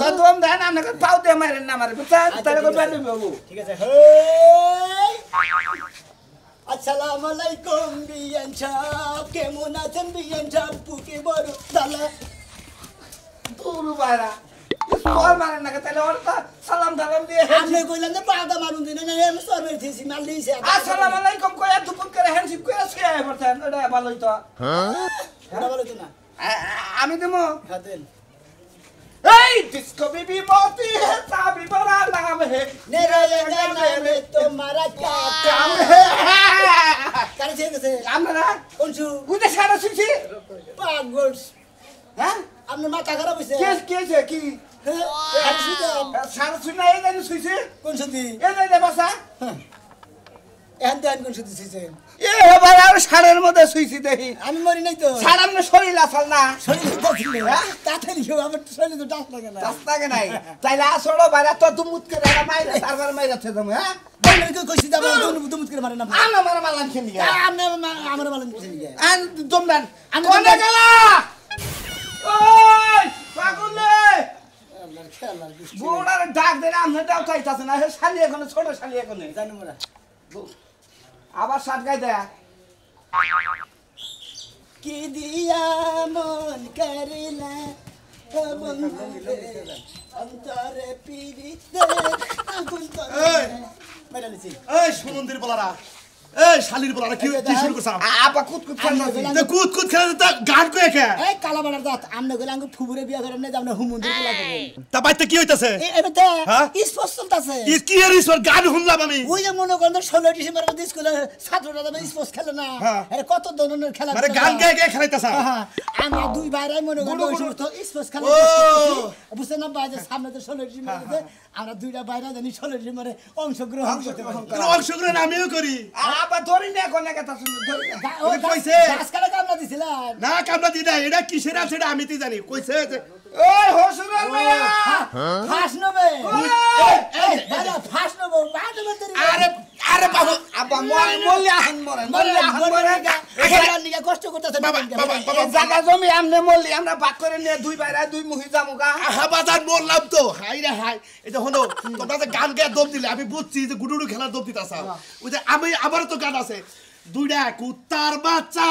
তো দম দেন আপনাকে পাও দিয়ে মারেন না মারে বুঝছেন তাহলে কই বের বাবু ঠিক আছে আসসালামু আলাইকুম বিয়ান সাহেব কেমন আছেন বিয়ান সাহেব পুকে বড় দালা পুরো বাইরা তোর মারেন না তাহলে ওর সালাম দালাম দিয়ে আপনি কইলেন যে পাগা মারুন দিন না আমি সর মেরেছি মাল দিয়েছি আসসালামু আলাইকুম কই দুপুর করে হ্যান্ডশিপ করে শুয়ে পড়তেন ওটা ভালোই তো এটা বলো তো না আমি দেবো হ্যাঁ দেন এই ডিস্কো বেবি मोती है चाबी बड़ा नाम है मेरा नाम है तुम्हारा क्या काम है কারে ছেড়ে গেছে আমরা কোনছু উদে সারা শুনছি পাগল হ্যাঁ আপনি মাথা খারাপ হইছে কে কি আর শুধু সারা শুনে এই জানি শুইছে কোন সুদি এই জানি বাসা এখন দেন কোন সুদি ছিছে এ এবার আর সারের মধ্যে শুইছি দেখি আমি মরি নাই তো সারামনে শরীর আসাল না শরীর তো ছিল তাড়াতাড়ি শো আমার শরীর তো ডাক লাগে না রাস্তাকে নাই তাইলে আসড়ো বাইরে তো দুমুত করে এরা মাইরা তারপর মাইরাছে তুমি হ্যাঁ বললে কইছি দাও দুমুত করে মারে না আমরা মারা মারলাম খেলি আপনি আমার মালেন কিছু নিয়ে আন দমদান কোনে গেলা ওই পাগলে আল্লাহর খেলার দৃষ্টি বুড়ার ডাক দেন আমনে দাও চাইতাছে না হে শালি এখন ছোট শালি এখন জানি মোরা আবার সাত গাই দেয়া কি দিয়া মন করিলা অন্তরে পিরিতে আগুন করে মেরা নিছি এই সুমন্দির বলারা এই শালির বলারা কি শুরু করছ আপা কুতকুত খেলতাছি তে কুত খেলে তা গান কয়ে কে এই কালা বাড়ার দাঁত আমনে গেলে আঙ্গু ফুবুরে বিয়া করেন না আমনে হুমুন্দির বলা করবেন তা বাইতে কি হইতাছে এবারে হ্যাঁ? স্পোর্টস চলতেছে কি এর ঈশ্বর গান শুনলাম আমি ওই যে মনে করেন 16 ডিসেম্বর মধ্যে স্কুলে ছাত্ররা যাবে স্পোর্টস খেলে না হ্যাঁ। আরে কত ধরনের খেলা মানে গান গায়ে গায়ে খেলাইতাছে হ্যাঁ আমরা দুই ভাইরাই মনে করেন ওই সমস্ত স্পোর্টস খেলা ও। বুঝছেন না বাইরে সামনে তো 16 ডিসেম্বর আছে আমরা দুইটা বাইরে জানি 16 ডিসেম্বরে অংশগ্রহণ করতে পারি অংশগ্রহণ আমিও করি আপা ধরি না কোনে কথা শুনি ধরি না ও কইছে? গাছ কাটা কামলা দিছিলেন না কামলা দি না এটা কিসের আছে এটা আমি তো জানি কইছে যে ওই হসুরের মেয়া ফাঁস নেবে এই দাদা ফাঁস নেবে বাইরে মধ্যে আরে আরে বাবু আপা মল্লি আহন মরেন মল্লি আহন মরেন এখানে নিয়ে কষ্ট করতেছে বাবা বাবা বাবা এই জায়গা জমি আমনে মল্লি আমরা ভাগ করে নিয়ে দুই বাইরে দুই মুহি জামুগা হাবাদার বললাম তো হাই রে হাই এটা হলো তোমরা যে গান গায়ে দম দিলে আমি বুঝছি যে গুডুডু খেলার দম দিতাছ ওই যে আমি আবারও তো গান আছে দুইটা কুত্তার বাচ্চা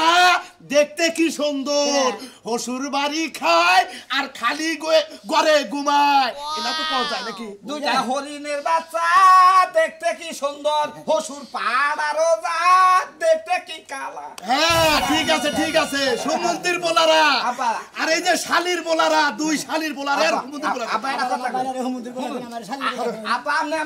দেখতে কি সুন্দর হসুর বাড়ি খায় আর খালি ঘরে ঘুমায় এটা তো পাওয়া যায় নাকি দুইটা হরিণের বাচ্চা দেখতে কি সুন্দর হসুর পাড় আরো যা দেখতে কি কালা হ্যাঁ ঠিক আছে সুমন্তির বলারা আপা। আর এই যে শালির বলারা দুই শালির বলারা আর সুমন্তির বলারা আপা একটা কথা কই। বাইরে হুমুন্দির বলা আমার শালি আপা আমনে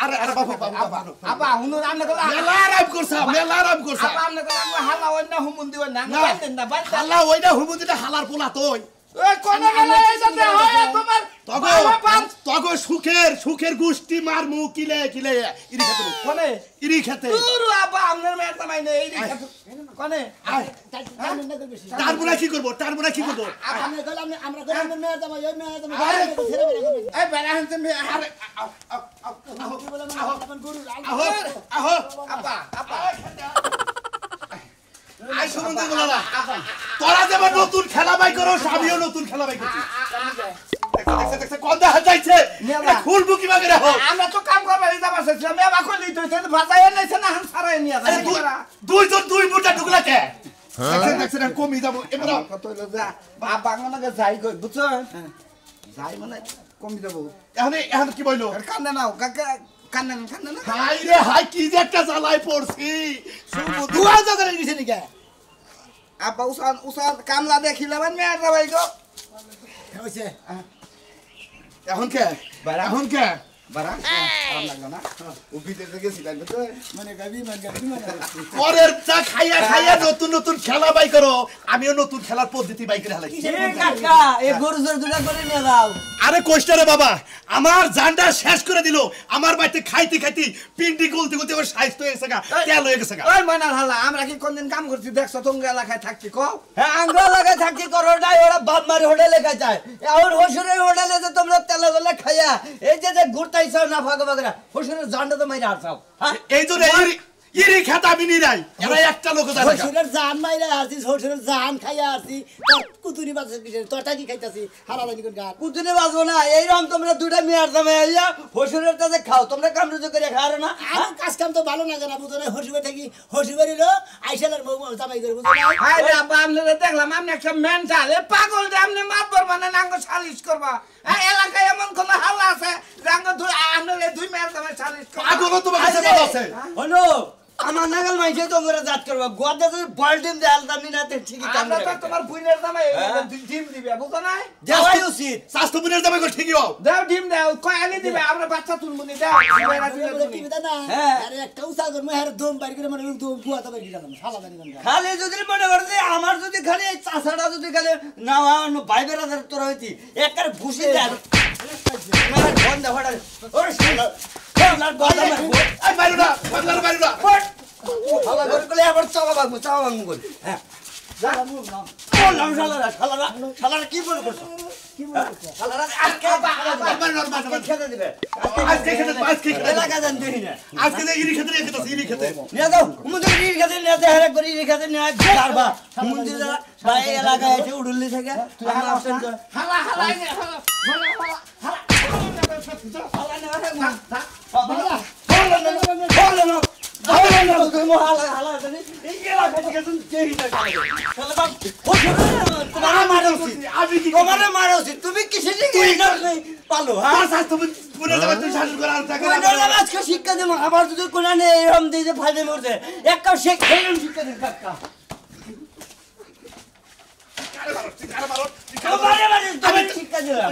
আরে আরে বাবা বাবা আপা হুনুর আমনে গলা মেলা আরাম করছা মেলা আরাম করছা আপা আমনে গলা হালা অন্য হুমুন্দি অন্য না বাইতেন না বাইতেন হালা ওইটা হুমুন্দিটা হালার পোলা তোই ওই কোনে গেলে এইটাতে হয় তোমার তগো সুখের গোষ্ঠী মার মুখ কিলে ইরি খেতে কোনে ইরি খেতে পুরো আপা আমনের মেয়ের তামাই নেই এই কোনে তার মুনা কি করবো আমরা গেলাম আমরা গেলাম মেয়ের জামাই ওই মেয়ের জামাই এই বেড়া হানতে মে আরে আহো আহো আপা আপা আই সুমন্দির বলারা তোরা যেমন নতুন খেলা বাই করো আমিও নতুন খেলা বাই করছি দেখছে কোন দেখা যাইছে খুলবো কি বাগে রাখো আমরা তো কাম করবার এই যাবার চাইছিলাম এবা কইলি তো সে ভাষায় নাইছে না হান সারাই নিয়া যায় দুইজন দুই মুঠা ঢুকলা কে দেখছে কমি যাবো এবার কত হলো যা বাংলাকে যাই কই বুঝছো যাই মানে কমি যাব এখন কি বইলো কান্দে নাও কাকা কান্দে না হাই রে হাই কি যে একটা জ্বালাই পড়ছি দুয়া জায়গা গেছে নাকি আপা উসান কামলা দেখিলাম মেয়ের ভাই গো হইছে এখন কে এখন কে বারা আরাম লাগলো না ও ভিতরে গেছিলাম তো মানে গাবি মানে পরের চা খাইয়া নতুন খেলা বাই করো আমিও নতুন খেলার পদ্ধতি বাই করে হালাইছি কাকা এই গরু জোর দুটা করে নিয়ে যাও আরে কইস্টা রে বাবা আমার জানটা শেষ করে দিল আমার বাড়িতে খাইতে পিন্ডি গলতে ওর সাইজ তো হয়েছে গা তেল হয়ে গেছে গা ওই ময়নাল হালা আমরা কি কোনদিন কাম করছি দেখছো তোমরা এলাকায় থাকছি কও হ্যাঁ আঙ্গুল লাগায় থাকি করো নাই ওরা বাপ মারি হোটেলে খাইছে আর হসুরের হোটেলে যে তোমরা তেলে গলে খাইয়া এই যে ঘুরতাইছো না ফাঁকা ফাঁকা হসুরের জানটা তো মাইরা আসাও হ্যাঁ এই জন্য ইরি খেতে আমি নিরাই এরা একটা লোক জানে না। শ্বশুরের জান মাইরা আসছি, শ্বশুরের জান খাইয়া আসছি, তোর কুতুরি বাচ্চা কিসের, তোরটা কি খাইতাছি হারালানি কোন গান। কুতুনে বাজবো না, এইরকম তোমরা দুটা মেয়ার দামে আইয়া হসুরের কাছে খাও, তোমরা কামড়ুজো করে খাও না। আমি কাজ কাম তো ভালো না জানা বুঝো না, হসুবে থাকি হসুবের লো আইসালার বউ জামাই করে বুঝো না। হাই রে আব্বা, আপনারা দেখলাম আপনি একটা মেন্টাল পাগল যে আপনি মাতবার মানে নাঙ্গ সালিশ করবা। এলাকায় এমন কোন হাল্লা আছে রাঙ্গ আপনারা দুই মেয়ের দামে সালিশ করবা। পাগলও তোমার কাছে ভালো আছে। হলো আমার নাগাল মাইছে তোমরা জাত করবা, গোয়াদা যদি বলডিম দেয়াল দামি না তে ঠিকই কাম আমরা তো করে। তোমার বুইনের দামে ডিম দিবে বুঝো না? যাওয়াই উচিত। স্বাস্থ্যবিনের দামে কই ঠিকই হও। দাও ডিম দাও, কয় আনি দিবে আমরা বাচ্চা তুলমুনি দাও। মেয়েরা দিলে তুমি। হ্যাঁ। আরে একটা উসা করমু হারে দম বাইর করে মানে দম গুয়া তো বাইর দিলাম হালালানি কোন গান। খালি যদি মনে করে যে আমার যদি খালি এই চাষাটা যদি খালি না ভাই বেড়াদের তোর হইতি একবার ভুসি দেয় আমার বন্ধ হড়া ওরে শালা শালা গদা মারবো এই মারু না, পাগলার মারু না। শালা করে কলে আবার চাওয়া বাগবো করে হ্যাঁ বললাম শালারা কি মনে করছো শালারা আজকে খেতে দিবে আজকে খেতে এলাকা জান দিই না আজকে যে ইরি খেতে রেখে দাও, ইরি খেতে। নিয়ে যাও মুন্দির ইট খেতে নিয়ে যাও হেরে করে ইট খেতে নিয়ে যাবা মুন্দির ভাই এলাকায় এসে উড়ুলি থেকে তুই আমার অপশন কর হালা হালা হালা তুমি কিসের পালো আর স্বাস্থ্যবিনের দামে তুই শাসন করা আর থাকে না। শিক্ষা দেব আবার যদি কোন এরম দিয়ে যে ফাইদে মরছে একটা শিক্ষা দিন কাকা শিক্ষা দিলাম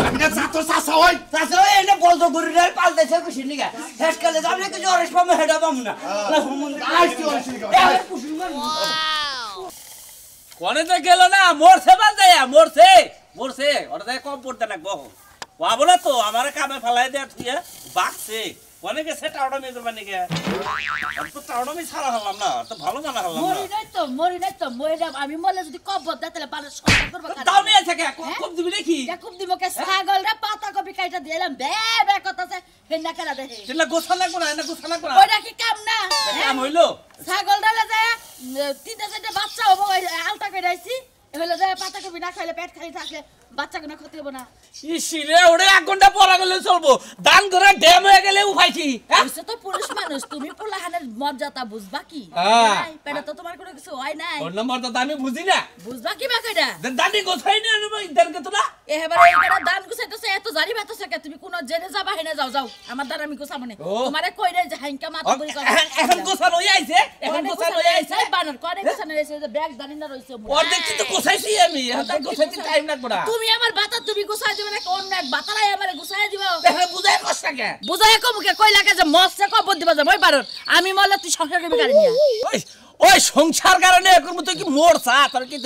আমি না ছাত্র চাচা হই। তাছাড়া এনে বলতো গরুরার পালতেছে কুশির নিগা শেষকালে যাবো না কিছু অরেশ পাবো হেঁটা পাবো না আজকে অনেক শিখা। কোনে তো গেল না মরছে বাজায়া মরছে ওটা দেখ কম পড়তে না বহ বাবু না তো আমার কামে ফেলাই দেয়া তুই বাকছে কোনে গেছে টাউডা মেয়ে করবা নাকি আর তো টাউডা মেয়ে ছাড়া হলাম না তো ভালো মানা হলাম না মরি নাই তো মরে যাব আমি মরলে যদি কবর দেয় তাহলে বালে সংসার করব দাও নিয়ে থাকে খুব দিবি নাকি খুব দিবকে ছাগল রে পাতা কপি কাইটা দিলাম বে বে কথাছে হেনা কেন দেখে তেলা গোছা লাগবো না গোছা লাগবো না ওইটা কি কাম না কাম হইলো ছাগল রে যায় তিনটা চারটে বাচ্চা হবো আলতা করে আইছি হইলো যায় পাতা কপি না খাইলে পেট খালি থাকলে বাচ্চা কোনো ক্ষতি হবে না ইসিরে ওরে 1 ঘন্টা পড়া গেলে চলবো দান করে ড্যাম হয়ে গেলে উঠাইছি ওইসে তো পুরুষ মানুষ তুমি পোলাহানের মর্যাদা বুঝবা কি পেটে তো তোমার কোনো কিছু হয় নাই ওর নম্বর তো আমি বুঝি না বুঝবা কি বা কইরা দানি গোছাই না ইদারকে তোরা এবারে এইটা দান গুছাইতেছে এত জারি বাতাছে কে তুমি কোন জেনে যাবা হেনে যাও যাও আমার দ্বারা আমি গুছাবো না তোমারে কইরে যে হাইঙ্কা মাথা বই করে এখন গোছা লই আইছে এখন গোছা লই আইছে বানর করে গুছানো রইছে যে ব্যাগ দানি না রইছে ওর দেখছি তো গোছাইছি আমি এখন গোছাইতে টাইম লাগবে না তুমি আমার বাতা তুমি গুছাই দিবে না কোন এক বাতালাই আমারে গুছাই দিবা দেখে বুঝাই কষ্ট কে বুঝাই কো মুখে কই লাগে যে মস্তে কবর দিবা যে মই বানর আমি মরলে তুই সংসার করবি গাড়ি নিয়া ওই সংসার কারণে এরকম তো কি মরছা তোর কি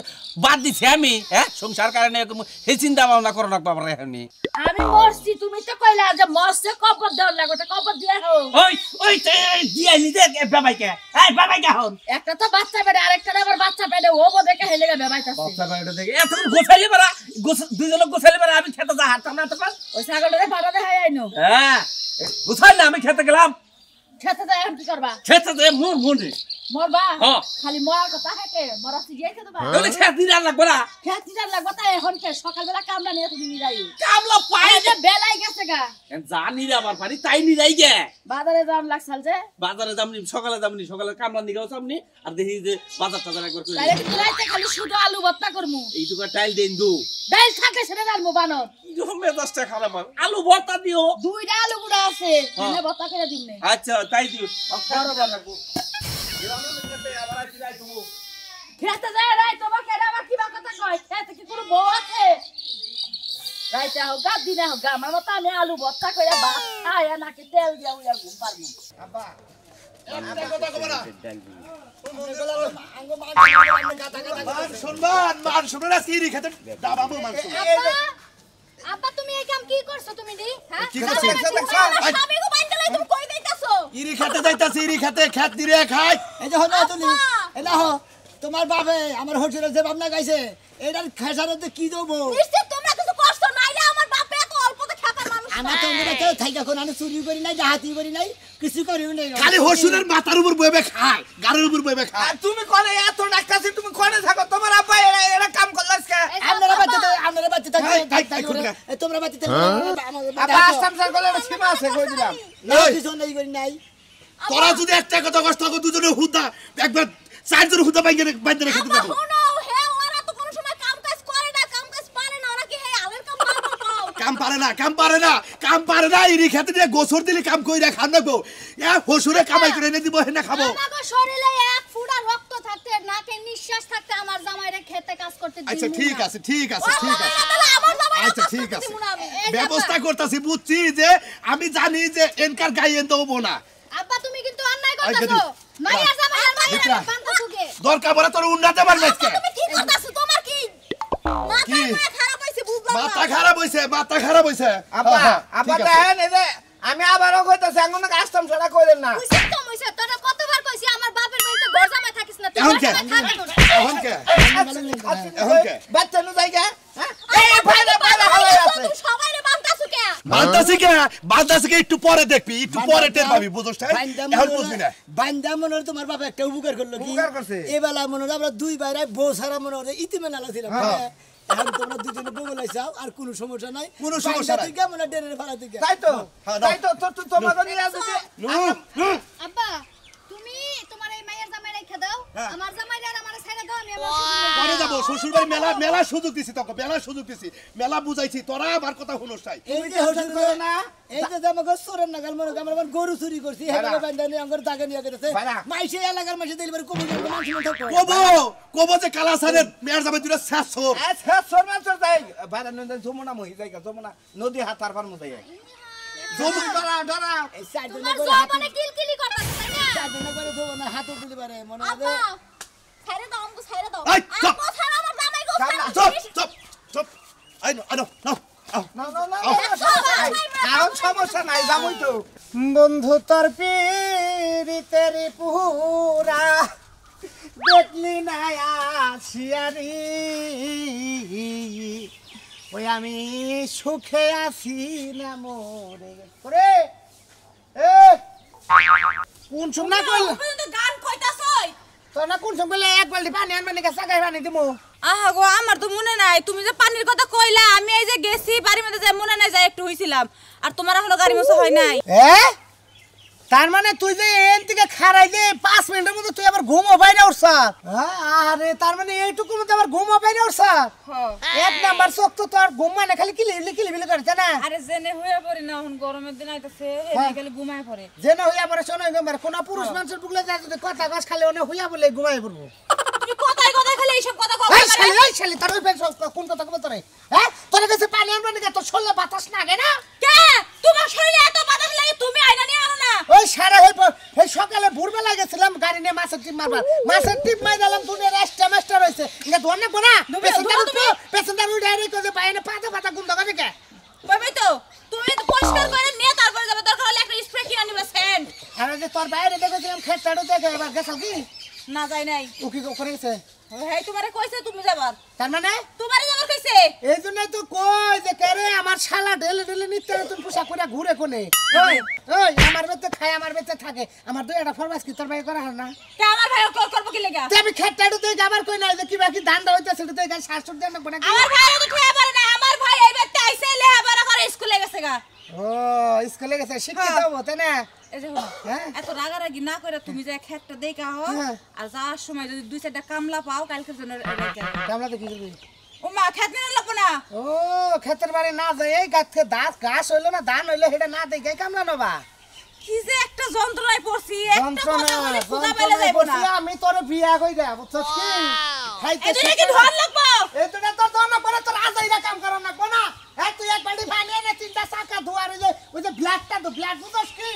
বাদ দিছি আমি হ্যাঁ সংসার কারণে এরকম হে চিন্তা ভাবনা করো না বাবা আমি আমি মরছি তুমি তো কইলা যে মস্তে কবর দাও লাগো তো কবর দিয়া হো ওই দিয়া নি দে বাবাইকে এই বাবাইকে হন একটা তো বাচ্চা পেটে আরেকটা আবার বাচ্চা পেটে ও বো দেখে হেলে গেবে বাইতাছে বাচ্চা বাইরে দেখে এত গোছাইলে পারা দুইজন গোছাইলে পারা আমি খেতে যা হাঁটতাম না তো পার ওই ছাগলটারে ভাড়া দেখাই আইনো হ্যাঁ গোছাইলে আমি খেতে গেলাম খেতে যাই আমি কি করবা খেতে দে মনে মরবা হ্যাঁ। খালি মরার কথা হেঁটে মরা সিজিয়ে খেতে পারবা তাহলে খেতে দিন লাগবে না খেতে লাগবে তাই এখন কে সকালবেলা কামলা নিয়ে তুমি নিরাই কামলা পাই যে বেলাই গেছে গা জানি রে আমার পানি তাই নি যাই গে বাজারে যাম লাগছাল যে বাজারে যামনি সকালে কামলা নিগাও সামনি আর দেখি যে বাজার টাজার একবার করে তাইলে কি রাইতে খালি শুধু আলু ভর্তা করমু এই দুকা টাইল দেন দু ডাল থাকে সেটা ডালমু বানর এরকম মেজাজটা খারাপ আর আলু ভর্তা দিও দুইটা আলু গুড়া আছে এনে ভর্তা করে দিমনে আচ্ছা তাই দিও খারাপ রাখবো খেতে যায় রাই তোমাকে আবার কিবা কথা কয় খেতে কি কোনো বউ আছে রাইতে হোক গা দিনে হোক গা আমার মতো আমি আলু ভর্তা করে ভাত খাই নাকি তেল দিয়া উইয়া ঘুম পারমু আব্বা একটা কথা কব না। মান শুনবেন আজকে ইরি খেতে দাবাবো মাংস। আব্বা তুমি এই কাম কি করছো তুমি দি হ্যাঁ কি করছি? স্বামী গো বাইন্দা লাই তুমি কই যাইতাছো ইরি খেতে যাইতাছি, ইরি খেতে খেত দিরে খাই। এই যে হলো তুমি এলা হো তোমার বাপে আমার হোটেলে যে ভাবনা গাইছে এটার খেসারতে কি দেবো নিশ্চয় তোমরা কিছু কষ্ট নাইলে আমার বাপে এত অল্পতে খেপার মানুষ আমার তো আমরা কেউ থাইকা কোন আমি চুরি করি নাই ডাহাতি করি নাই কিছু করিও নাই খালি হসুরের মাথার উপর বইবে খায় গাড়ির উপর বইবে আর খায় তুমি কোনে এত ডাকাছি তুমি কোনে থাকো তোমার আব্বা এরা কাম করলাস কে আপনারা বাচ্চা থাকে তোমরা বাচ্চা আব্বা আসাম স্যার বলে সীমা আছে কই দিলাম কিছু নাই করি নাই তোরা যদি একটা কথা কষ্ট করো দুজনে হুদা একবার চারজন হুদা বাইকে বাইন্দে রেখে দিতে আব্বা শুনো হে ওরা তো কোনো সময় কাম কাজ করে না কাম কাজ পারে না ওরা কি হে আলের কাম পারে না কাম পারে না ইরি খেতে দিয়ে গোসর দিলে কাম কইরা খান না গো এ হসুরে কামাই করে এনে দিব হেনা খাবো আমাগো শরীরে এক ফুটা রক্ত থাকতে নাকে নিঃশ্বাস থাকতে আমার জামাইরে খেতে কাজ করতে দিই আচ্ছা ঠিক আছে আমার জামাই আচ্ছা ঠিক আছে ব্যবস্থা করতেছি বুঝছি যে আমি জানি যে এনকার গায়ে দেবো না আব্বা তুমি কিন্তু অন্যায় করতেছো মাইয়া জামাইয়ের মাইয়া বান্ধা তোকে দরকার পড়ে তোর উন্নতে পারবে আজকে তুমি ঠিক করতেছো তোমার কি মাথা খারাপ হইছে বুঝলাম না মাথা খারাপ হইছে আব্বা দেখেন এই যে আমি আবারও কইতাছি এখন কাস্টম ছাড়া কইলেন না কইছিস তো মইছে তোরা কতবার কইছি আমার বাপের বাড়িতে ঘর জামাই থাকিস না তুই এখন কে? এখন এখন কে বাচ্চা নু জায়গা হ্যাঁ এই ভাইরা হালাই আছে তুই সবাইরে বান্তাছু কে বালদাসি কে একটু পরে দেখবি একটু পরে টের পাবি বুঝছস এখন বুঝবি না বান্দা মনে তোমার বাবা একটা উপকার করলো কি উপকার করছে? এবেলা মনে আমরা দুই বাইরে বউ সারা মনে ইতিমে নালা ছিলাম এখন তোমরা দুজনে বউ লাইছাও আর কোনো সমস্যা নাই কোনো সমস্যা নাই। তুই কেমন ডেরে ফালা তুই তাই তো তোমাকে নিয়ে আসবে আব্বা তুমি তোমার এই মায়ের জামাই রেখে দাও আমার জামাইরে আর আমার ছেড়ে দাও আমি আমার পরে যাবো শ্বশুর বাড়ি মেলা সুযোগ দিছি তোকে মেলা বুঝাইছি তোরা আমার কথা শুনোস তাই এই যে হোটেল করে না এই যে আমাকে সোরেন নাগাল মনে আমার আবার গরু চুরি করছি হেলে বান্দা নিয়ে আমার দাগে নিয়ে গেছে মাইসে এলাকার মাইসে দিলবার কবু কবো যে কালাসানের মেয়ের যাবে দুটা শেষর আচ্ছা শর্মা যাই বাইরে যমুনা মহি জায়গা যমুনা নদী হাতার পার মধ্যে ডরা এই চারজনে তোমার করে হাত জবানে কিলকিলি করতেছ তাই না চারজনে করে ধোবো না হাতও দিতে পারে মনে হবে আব্বা ছেড়ে দাও আমগো ছেড়ে দাও এই, চুপ! আব্বা ছাড়া আমার জামাই গো চুপ আনো কারণ সমস্যা নাই যাবই তো বন্ধু তোর পীড়িতের পুরা দেখলি না আসিয়ারি ওই আমি সুখে আছি না মরে ওরে এ কোন সময় কইল তুমি তো গান কইতাছই তোর না কোন সময় এক বালতি পানি আনবা নাকি সাগাই পানি দিমু আহা গো আমার তো মনে নাই তুমি যে পানির কথা কইলা আমি এই যে গেছি বাড়ির মধ্যে যে মনে নাই যাই একটু হইছিলাম আর তোমার এখনো গাড়ি মোছা হয় নাই তার মানে তুই যে এন থেকে খারাই যে 5 মিনিটের মধ্যে তুই আবার ঘুমও বাইরে উঠছ আরে তার মানে এইটুকুর মধ্যে আবার ঘুমও বাইরে উঠছ এক নাম্বার চোখ তো তোর ঘুম মানে খালি কিলিবিলি করছে না আরে জেনে হইয়া পড়ি না এখন গরমের দিন আইতাছে এনে খালি ঘুমায় পড়ে যে না হইয়া পরে শোনো গো কোন পুরুষ মানুষের বুকলে যায় যদি কথা গাছ খালি ওনে হইয়া বলে ঘুমাই পড়বো তুমি কথাই খালি এইসব কথা কও এই শালি তোর কোন কথা কবে তোরে তোর কাছে পানি আনবা নাকি তোর শরীরে বাতাস লাগে না কে তোমার শরীরে এত বাতাস লাগে তুমি আইনা নিয়ে আনো না ওই সারা এই সকালে ভোরবেলা গেছিলাম গাড়ি নিয়ে মাছের টিপ মারবার মাছের টিপ মাই দিলাম দুনিয়ার মাস্টার হইছে এটা ধর না কোনা পেছনদার উঠে ডাইরেক্ট করে পায়নে পাতা গুন্দ করে কে ভাই তো তুমি তো পরিষ্কার করে নিয়ে তারপরে যাবে দরকার হলে একটা স্প্রে কিনে নিবে সেন্ট আরে যে তোর বাইরে দেখেছিলাম খেতটাড়ো দেখে এবার গেছাল কি না যাই নাই ও কি করে গেছে হেই তোমারে কইছে তুমি যাবার তার মানে তোমারে যাবার কইছে এই জন্যই তো কই যে কেরে আমার শালা ঢেলে নিতে তুমি পোশাক করে ঘুরে কোনে ওই আমার বেতে খায় আমার বেতে থাকে আমার দুই একটা ফরমাস কি তোর ভাই করা হয় না কে আমার ভাই করব কি লাগা তে আমি খেতটাড়ো দেখে আবার কই নাই যে কি বাকি ধান্দা হইতাছে তো এই শাশুড় দেন না আমার ভাই তো খেয়ে পারে না আমার ভাই এই বেতে আইছে লেহাপড়া করে স্কুলে গেছে গা ও স্কুলে গেছে শিক্ষিত হবো তাই না এই যে এত রাগারাগি না করে তুমি যে খেতটা দেখা হও আর যাওয়ার সময় যদি দুই চারটা কামলা পাও কালকের জন্য কামলা তো কি করবি ও মা খেত নিয়ে লাগবো না ও ক্ষেতের বাড়ি না যায় এই ঘাস হইলো না ধান হইলো সেটা না দেখে কামলা নবা কি যে একটা যন্ত্রণায় পড়ছি একটা কথা বলে খুদা পেলে যাইবো না আমি তোরে বিয়া কই দে বুঝছস কি খাইতে এটা কি ধন লাগবো এটা তোর ধন না পরে তোর আজাইরা কাম করা না কোনা এই তুই এক বালতি পানি এনে তিনটা চাকা ধোয়ার ওই যে ব্ল্যাকটা তো ব্ল্যাক বুঝছস কি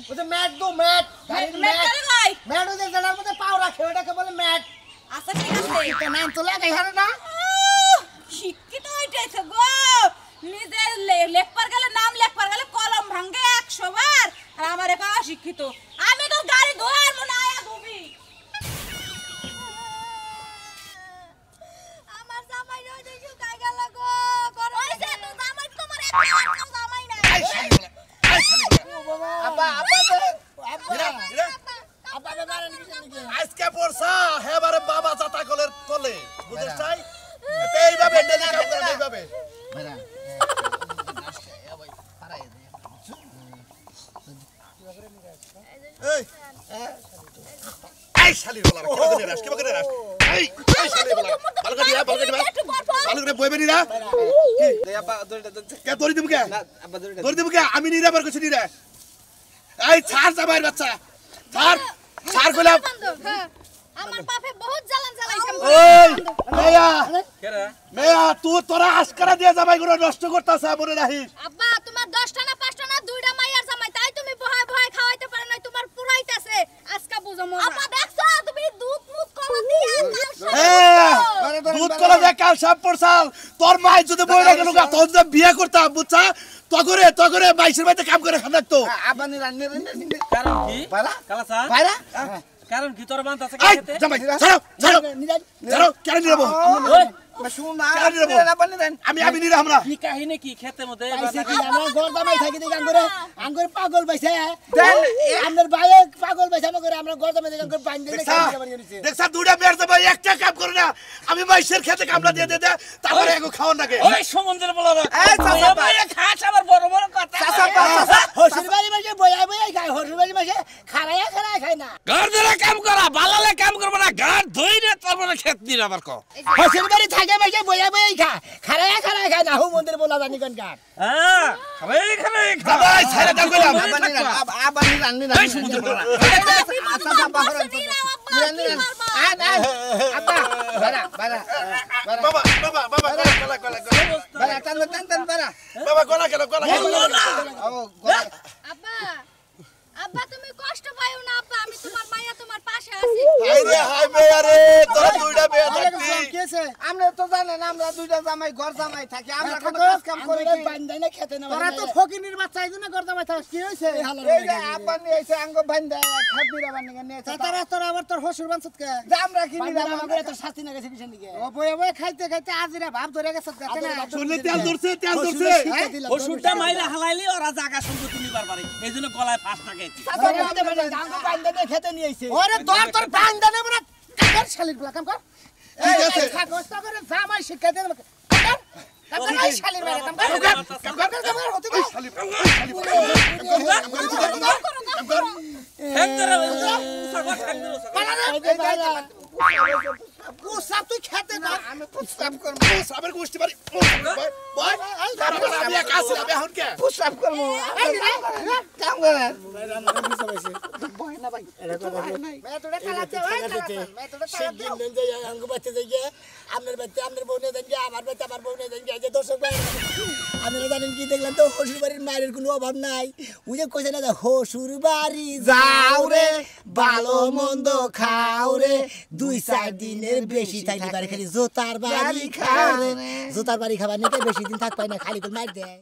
ওই যে ম্যাট ম্যাট ওই যে জেলার মধ্যে পাও রাখে ওটাকে বলে ম্যাট আচ্ছা ঠিক আছে এটা নাম তো লাগাই হারে না শিক্ষিত হইতেছে গো নিজে লেখবার গেলে নাম লেখবার গেলে কলম ভাঙে 100 বার আর আমার একা শিক্ষিত আমি তো গাড়ি ধোয়ার মনে আয়া ধুবি আমার জামাই রই দেই শুকাই গেল গো ওই যে তো জামাই তোমার একটা জামাই নাই আব্বা শালির বলা কি করে রাস কি করে রাস এই শালির বলা ভালো করে দিয়া ভালো করে বইবে নিরা এই আব্বা দড়িটা কে দড়ি দিব কে না আব্বা দড়িটা দড়ি দিব কে আমি নিরা বার করছি নিরা এই ছাড় জামাইর বাচ্চা ছাড় কইলাম হ্যাঁ আমার বাপে বহুত জ্বালান জ্বালাইছে ওই মেয়া কেরা মেয়া তুই তোরা আশকারা দিয়ে জামাই গুলো নষ্ট করতাছ মনে রাখিস আব্বা তোমার 10টা না 5টা না 2টা মাইয়ার জামাই তাই তুমি ভয় ভয় খাওয়াইতে পারো না তোমার পুরাইতাছে আজকে বুঝো মন আব্বা দেখছো তুমি দুধ মুখ কলা দিয়া দুধ কলা যে কাল সাপ পড়ছাল তোর মাই যদি বইরা গেল গা তোর যে বিয়ে করতাম বুঝছা তগরে মাইসের বাড়িতে কাম করে খান তো আব্বা নি রান্নে কারণ কি বাইরা কালাসা বাইরা কারণ কি তোর বান্ত আছে এই খেতে জামাই ছাড়ো কেন নিরাবো ওই শুন না কেন নিরাবো আব্বা নি রান আমি নিরা আমরা কি কাহিনী কি খেতে মধ্যে পাইছে কি আমরা গরদামাই থাকি দেখি আঙ্গুরে পাগল পাইছে দেন আমাদের ভাই পাগল পাইছে আমাদের আমরা গরদামাই দেখি আঙ্গুর পানি দিয়ে খাই দেখছা দুইটা মেয়ের জামাই একটা কাম করে না আমি মাইসের খেতে কামলা দিয়ে দে তারপরে এগো খাওয়ার লাগে ওই সমুদ্রের বলা এই চাচা খাস আবার বড় বড় কথা চাচা হসির বাড়ি মাঝে বয়া বয়া খায় হসির বাড়ি মাঝে খারায়া খায় না গার ধরে কাম করা বালালে কাম করব না গার ধইরে তারপরে খেত দিন আবার কো হসির বাড়ি থাকে মাঝে বয়া বয়া খারায়া খায় না হো মন্দির বলা জানি কোন কার হ্যাঁ খাবে জামাই ছাইরা দাও কইলাম আব্বা নি রান এই সমুদ্রের বলা আচ্ছা আব্বা হরন আব্বা বাইরা বাবা বাইরা টান বাইরা বাবা গলা কেন ও গলা আব্বা আব্বা তুমি কষ্ট পাইও না আব্বা আমি তোমার মাইয়া তোমার পাশে আছি হাই রে হাই মেয়া রে তোরা দুইটা মেয়া থাকতি কেছে আমরা তো জানেন আমরা দুইটা জামাই ঘর জামাই থাকি আমরা কোনো কাজ কাম করি করে বান দেয় না খেতে না তোরা তো ফকিনির বাচ্চা আইছো না গরদামাই থাকস কি হইছে এই যে আব্বা নিয়ে এসে আঙ্গ বান্ধা খাতিরা বানিয়ে নিয়ে তারা তোরা আবার তোর হসুর বানছত কে আমরা কিনি বান আমাদের তো শাস্তি না গেছে বিশন দিকে ও বয়ে বয়ে খাইতে খাইতে আজিরা ভাব ধরে গেছে দেখতে না শুনলে তেল ধরছে ও সুটটা মাইরা হালাইলি ওরা জায়গা সম্পত্তি নিবার পারে এইজন্য গলায় ফাঁস থাকে আঙ্গ বান দেয় খেতে নিয়ে আইছে ওরে তোর বান দেয় না কার শালির গুলা কাম কর ঠিক আছে কাগজ তো করে জামাই শিক্ষা দে কাম কর এই শালির বেলা কাম কর হতে কর হেন ধরে সাগর ঠাক দিলো পুসাব তুই খেতে না আমি পুষ্পাপ করব সাবের গোষ্ঠী বাড়ি বয় আমি একা আছি আমি এখন কে পুষ্পাপ করব কাম করেন মে তোরে কালাতে মে তোরে সেদিন দেন যে আঙ্গ বাচ্চা যাইয়ে আপনার বাচ্চা আপনার বউনে দেন যে আমার বাচ্চা আমার বউনে দেন যে দর্শক ভাই আপনারা জানেন কি দেখলেন তো হসুর বাড়ির মায়ের কোনো অভাব নাই ওই যে কইছে না হসুর বাড়ি যাও রে ভালো মন্দ খাও রে 2-4 দিনের বেশি থাকতে পারে খালি জোতার বাড়ি খাও রে জোতার বাড়ি খাবার নিতে বেশি দিন থাক পায় না খালি করে মার দেয়